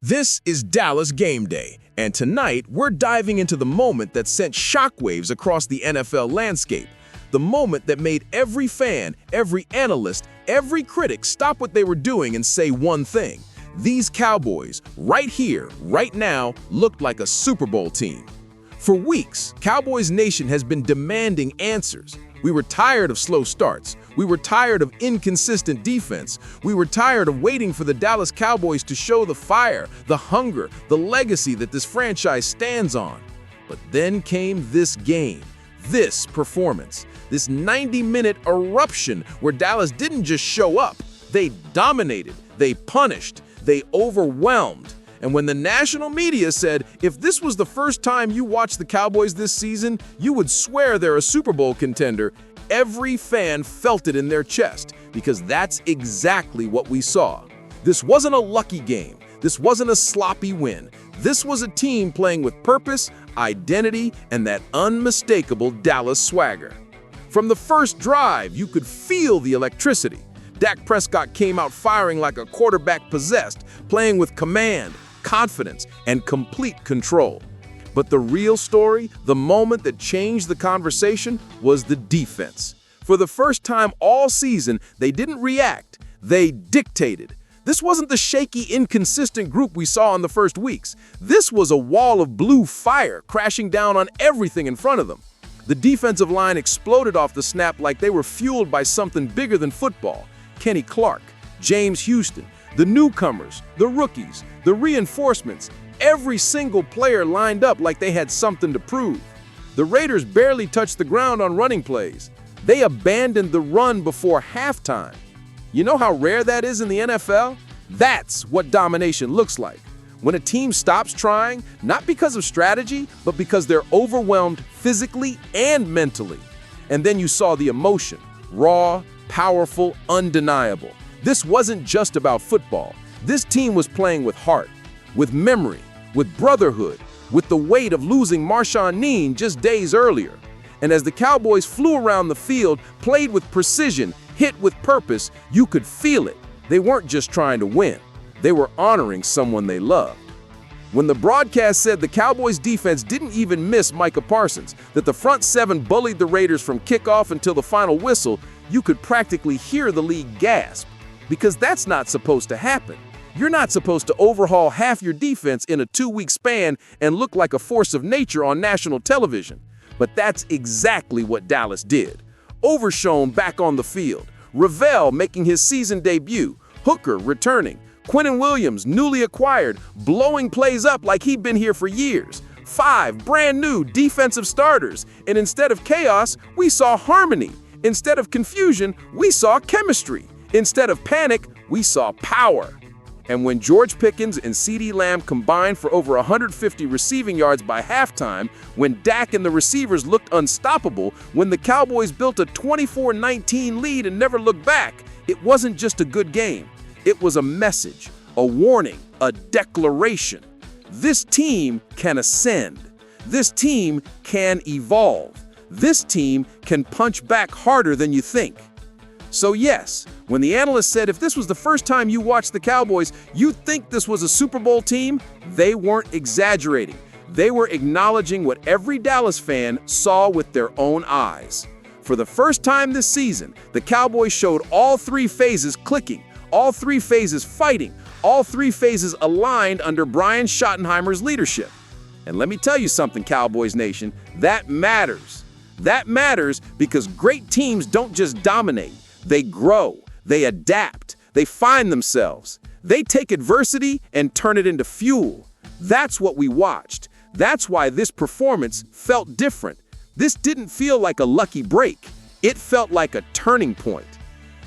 This is Dallas Game Day, and tonight we're diving into the moment that sent shockwaves across the NFL landscape. The moment that made every fan, every analyst, every critic stop what they were doing and say one thing. These Cowboys, right here, right now, looked like a Super Bowl team. For weeks, Cowboys Nation has been demanding answers. We were tired of slow starts. We were tired of inconsistent defense. We were tired of waiting for the Dallas Cowboys to show the fire, the hunger, the legacy that this franchise stands on. But then came this game, this performance, this 90-minute eruption where Dallas didn't just show up. They dominated, they punished, they overwhelmed. And when the national media said, if this was the first time you watched the Cowboys this season, you would swear they're a Super Bowl contender, every fan felt it in their chest, because that's exactly what we saw. This wasn't a lucky game. This wasn't a sloppy win. This was a team playing with purpose, identity, and that unmistakable Dallas swagger. From the first drive, you could feel the electricity. Dak Prescott came out firing like a quarterback possessed, playing with command, confidence, and complete control. But the real story, the moment that changed the conversation, was the defense. For the first time all season, they didn't react, they dictated. This wasn't the shaky, inconsistent group we saw in the first weeks. This was a wall of blue fire crashing down on everything in front of them. The defensive line exploded off the snap like they were fueled by something bigger than football. Kenny Clark, James Houston, the newcomers, the rookies, the reinforcements, every single player lined up like they had something to prove. The Raiders barely touched the ground on running plays. They abandoned the run before halftime. You know how rare that is in the NFL? That's what domination looks like. When a team stops trying, not because of strategy, but because they're overwhelmed physically and mentally. And then you saw the emotion, raw, powerful, undeniable. This wasn't just about football. This team was playing with heart, with memory, with brotherhood, with the weight of losing Marshawn just days earlier. And as the Cowboys flew around the field, played with precision, hit with purpose, you could feel it. They weren't just trying to win. They were honoring someone they loved. When the broadcast said the Cowboys defense didn't even miss Micah Parsons, that the front seven bullied the Raiders from kickoff until the final whistle, you could practically hear the league gasp. Because that's not supposed to happen. You're not supposed to overhaul half your defense in a 2-week span and look like a force of nature on national television. But that's exactly what Dallas did. Overshone back on the field, Ravel making his season debut, Hooker returning, Quinnen Williams, newly acquired, blowing plays up like he'd been here for years. 5 brand new defensive starters, and instead of chaos, we saw harmony. Instead of confusion, we saw chemistry. Instead of panic, we saw power. And when George Pickens and CeeDee Lamb combined for over 150 receiving yards by halftime, when Dak and the receivers looked unstoppable, when the Cowboys built a 24-19 lead and never looked back, it wasn't just a good game. It was a message, a warning, a declaration. This team can ascend. This team can evolve. This team can punch back harder than you think. So yes, when the analysts said if this was the first time you watched the Cowboys, you'd think this was a Super Bowl team, they weren't exaggerating. They were acknowledging what every Dallas fan saw with their own eyes. For the first time this season, the Cowboys showed all 3 phases clicking, all 3 phases fighting, all 3 phases aligned under Brian Schottenheimer's leadership. And let me tell you something, Cowboys Nation, that matters. That matters because great teams don't just dominate. They grow, they adapt, they find themselves. They take adversity and turn it into fuel. That's what we watched. That's why this performance felt different. This didn't feel like a lucky break. It felt like a turning point.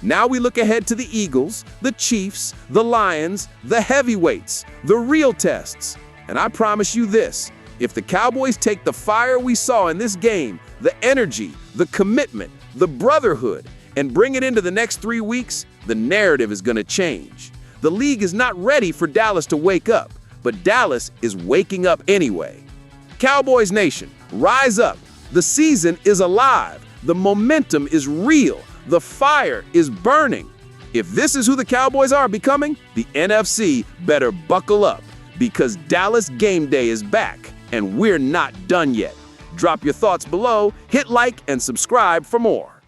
Now we look ahead to the Eagles, the Chiefs, the Lions, the heavyweights, the real tests. And I promise you this, if the Cowboys take the fire we saw in this game, the energy, the commitment, the brotherhood, and bring it into the next 3 weeks, the narrative is going to change. The league is not ready for Dallas to wake up, but Dallas is waking up anyway. Cowboys Nation, rise up. The season is alive. The momentum is real. The fire is burning. If this is who the Cowboys are becoming, the NFC better buckle up. because Dallas Game Day is back, and we're not done yet. Drop your thoughts below, hit like, and subscribe for more.